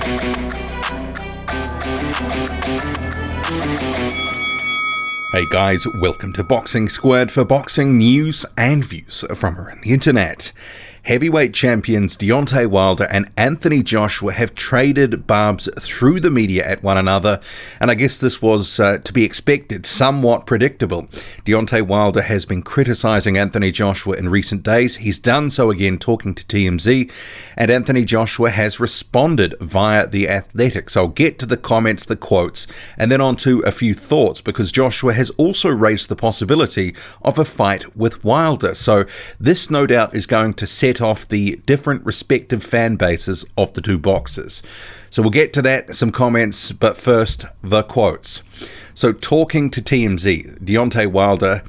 Hey guys, welcome to Boxing Squared for boxing news and views from around the internet. Heavyweight champions Deontay Wilder and Anthony Joshua have traded barbs through the media at one another, and I guess this was to be expected, somewhat predictable. Deontay Wilder has been criticising Anthony Joshua in recent days. He's done so again talking to TMZ, and Anthony Joshua has responded via The Athletic. So I'll get to the comments, the quotes, and then on to a few thoughts, because Joshua has also raised the possibility of a fight with Wilder. So this no doubt is going to set off the different respective fan bases of the two boxers. So we'll get to that, some comments, but first, the quotes. So talking to TMZ, Deontay Wilder,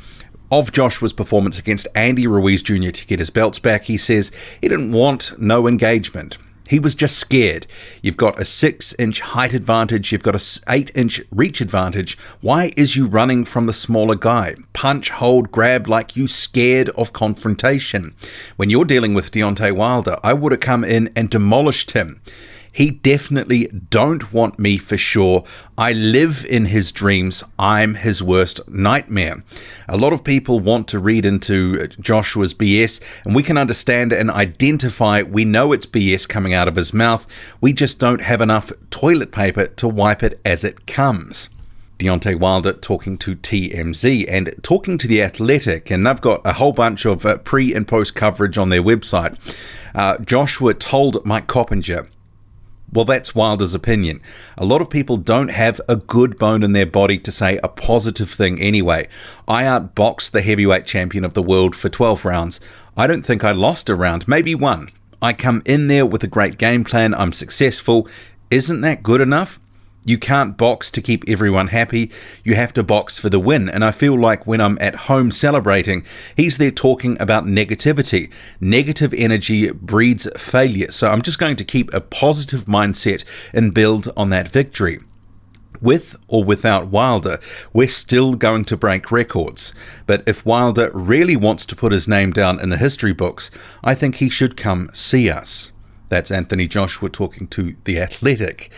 of Joshua's performance against Andy Ruiz Jr. to get his belts back, he says he didn't want no engagement. He was just scared. You've got a 6-inch height advantage. You've got a 8-inch reach advantage. Why is you running from the smaller guy? Punch, hold, grab like you scared of confrontation. When you're dealing with Deontay Wilder, I would have come in and demolished him. He definitely don't want me for sure. I live in his dreams. I'm his worst nightmare. A lot of people want to read into Joshua's BS, and we can understand and identify. We know it's BS coming out of his mouth. We just don't have enough toilet paper to wipe it as it comes. Deontay Wilder talking to TMZ and talking to The Athletic, and they've got a whole bunch of pre and post coverage on their website. Joshua told Mike Coppinger, well, that's Wilder's opinion. A lot of people don't have a good bone in their body to say a positive thing anyway. I outboxed the heavyweight champion of the world for 12 rounds. I don't think I lost a round, maybe one. I come in there with a great game plan. I'm successful. Isn't that good enough? You can't box to keep everyone happy. You have to box for the win. And I feel like when I'm at home celebrating, he's there talking about negativity. Negative energy breeds failure. So I'm just going to keep a positive mindset and build on that victory. With or without Wilder, we're still going to break records. But if Wilder really wants to put his name down in the history books, I think he should come see us. That's Anthony Joshua talking to The Athletic.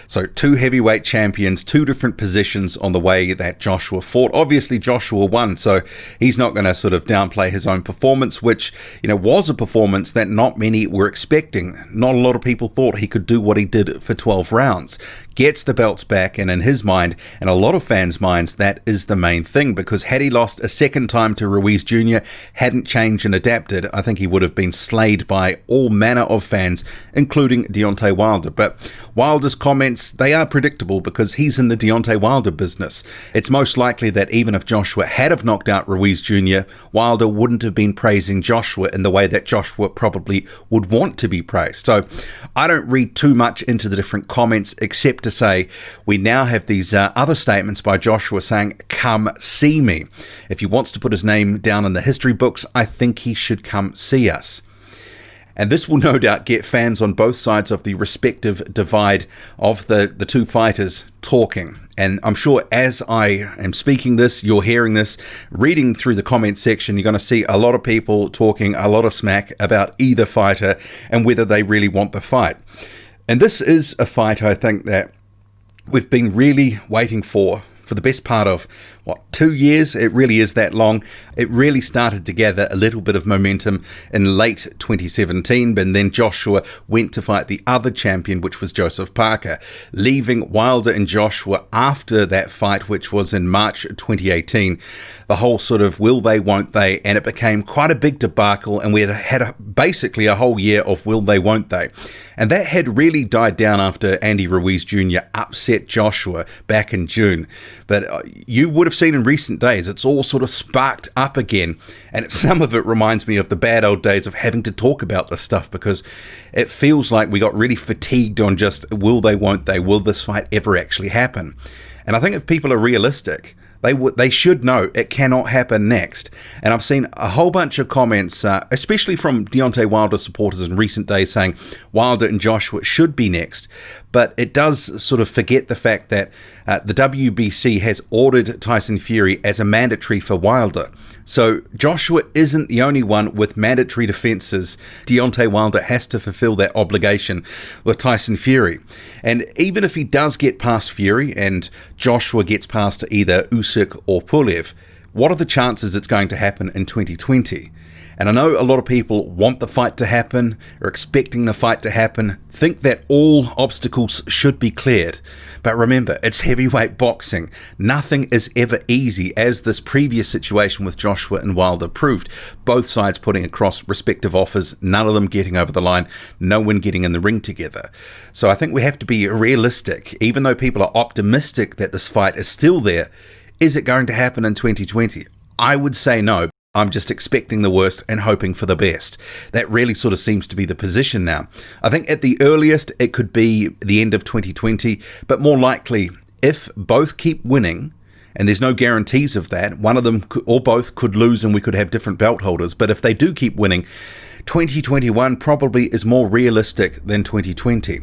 So two heavyweight champions, two different positions on the way that Joshua fought. Obviously, Joshua won, so he's not going to sort of downplay his own performance, which, was a performance that not many were expecting. Not a lot of people thought he could do what he did for 12 rounds. Gets the belts back, and in his mind, and a lot of fans' minds, that is the main thing, because had he lost a second time to Ruiz Jr., hadn't changed and adapted, I think he would have been slayed by all manner of fans, including Deontay Wilder. But Wilder's comments, they are predictable because he's in the Deontay Wilder business. It's most likely that even if Joshua had have knocked out Ruiz Jr., Wilder wouldn't have been praising Joshua in the way that Joshua probably would want to be praised. So I don't read too much into the different comments, except to say we now have these other statements by Joshua saying, come see me. If he wants to put his name down in the history books, I think he should come see us. And this will no doubt get fans on both sides of the respective divide of the two fighters talking. And I'm sure as I am speaking this, you're hearing this, reading through the comment section, you're going to see a lot of people talking a lot of smack about either fighter and whether they really want the fight. And this is a fight, I think, that we've been really waiting for the best part of, 2 years? It really is that long. It really started to gather a little bit of momentum in late 2017, but then Joshua went to fight the other champion, which was Joseph Parker, leaving Wilder and Joshua after that fight, which was in March 2018. The whole sort of will they, won't they, and it became quite a big debacle, and we had basically a whole year of will they, won't they. And that had really died down after Andy Ruiz Jr. upset Joshua back in June. But you would have seen in recent days, it's all sort of sparked up again. And some of it reminds me of the bad old days of having to talk about this stuff, because it feels like we got really fatigued on just will they, won't they, will this fight ever actually happen? And I think if people are realistic, They should know it cannot happen next. And I've seen a whole bunch of comments, especially from Deontay Wilder supporters in recent days, saying Wilder and Joshua should be next. But it does sort of forget the fact that the WBC has ordered Tyson Fury as a mandatory for Wilder. So Joshua isn't the only one with mandatory defences. Deontay Wilder has to fulfill that obligation with Tyson Fury. And even if he does get past Fury and Joshua gets past either Usyk or Pulev, what are the chances it's going to happen in 2020? And I know a lot of people want the fight to happen, are expecting the fight to happen, think that all obstacles should be cleared. But remember, it's heavyweight boxing. Nothing is ever easy, as this previous situation with Joshua and Wilder proved. Both sides putting across respective offers, none of them getting over the line, no one getting in the ring together. So I think we have to be realistic. Even though people are optimistic that this fight is still there, is it going to happen in 2020? I would say no. I'm just expecting the worst and hoping for the best. That really sort of seems to be the position now. I think at the earliest, it could be the end of 2020, but more likely, if both keep winning, and there's no guarantees of that, one of them or both could lose and we could have different belt holders, but if they do keep winning, 2021 probably is more realistic than 2020.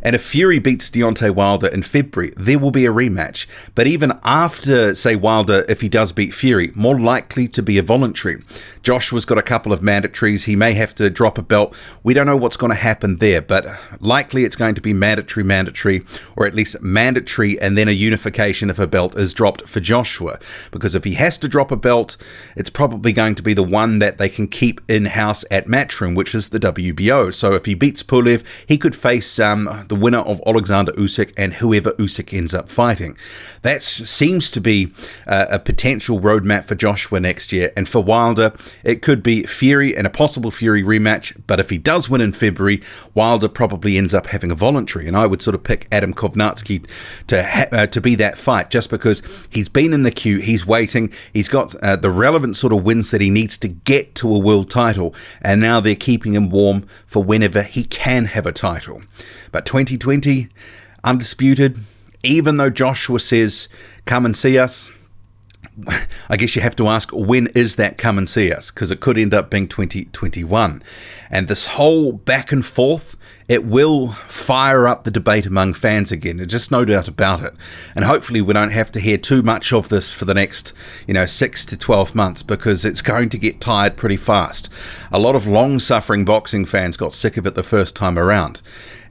And if Fury beats Deontay Wilder in February, there will be a rematch. But even after, say, Wilder, if he does beat Fury, more likely to be a voluntary. Joshua's got a couple of mandatories. He may have to drop a belt. We don't know what's going to happen there, but likely it's going to be mandatory, or at least mandatory, and then a unification if a belt is dropped for Joshua. Because if he has to drop a belt, it's probably going to be the one that they can keep in-house at Matchroom, which is the WBO. So if he beats Pulev, he could face the winner of Alexander Usyk and whoever Usyk ends up fighting. That seems to be a potential roadmap for Joshua next year. And for Wilder, it could be Fury and a possible Fury rematch. But if he does win in February, Wilder probably ends up having a voluntary. And I would sort of pick Adam Kovnarski to be that fight, just because he's been in the queue, he's waiting, he's got the relevant sort of wins that he needs to get to a world title. And now they're keeping him warm for whenever he can have a title. But 2020, undisputed, even though Joshua says, come and see us, I guess you have to ask, when is that come and see us? Because it could end up being 2021. And this whole back and forth, it will fire up the debate among fans again. There's just no doubt about it. And hopefully we don't have to hear too much of this for the next, 6 to 12 months, because it's going to get tired pretty fast. A lot of long-suffering boxing fans got sick of it the first time around.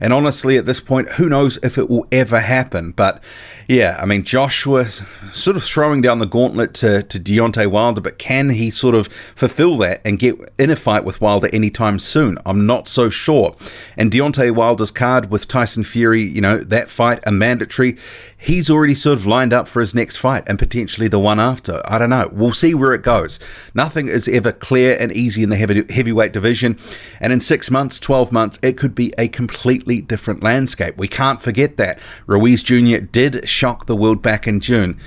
And honestly, at this point, who knows if it will ever happen. But yeah, I mean, Joshua sort of throwing down the gauntlet to Deontay Wilder, but can he sort of fulfill that and get in a fight with Wilder anytime soon? I'm not so sure. And Deontay Wilder's card with Tyson Fury, that fight, a mandatory, he's already sort of lined up for his next fight and potentially the one after. I don't know. We'll see where it goes. Nothing is ever clear and easy in the heavyweight division. And in 6 months, 12 months, it could be a completely different landscape. We can't forget that. Ruiz Jr. did shock the world back in June.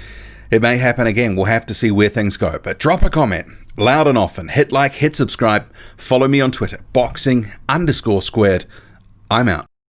It may happen again. We'll have to see where things go. But drop a comment loud and often. Hit like, hit subscribe. Follow me on Twitter, boxing_squared. I'm out.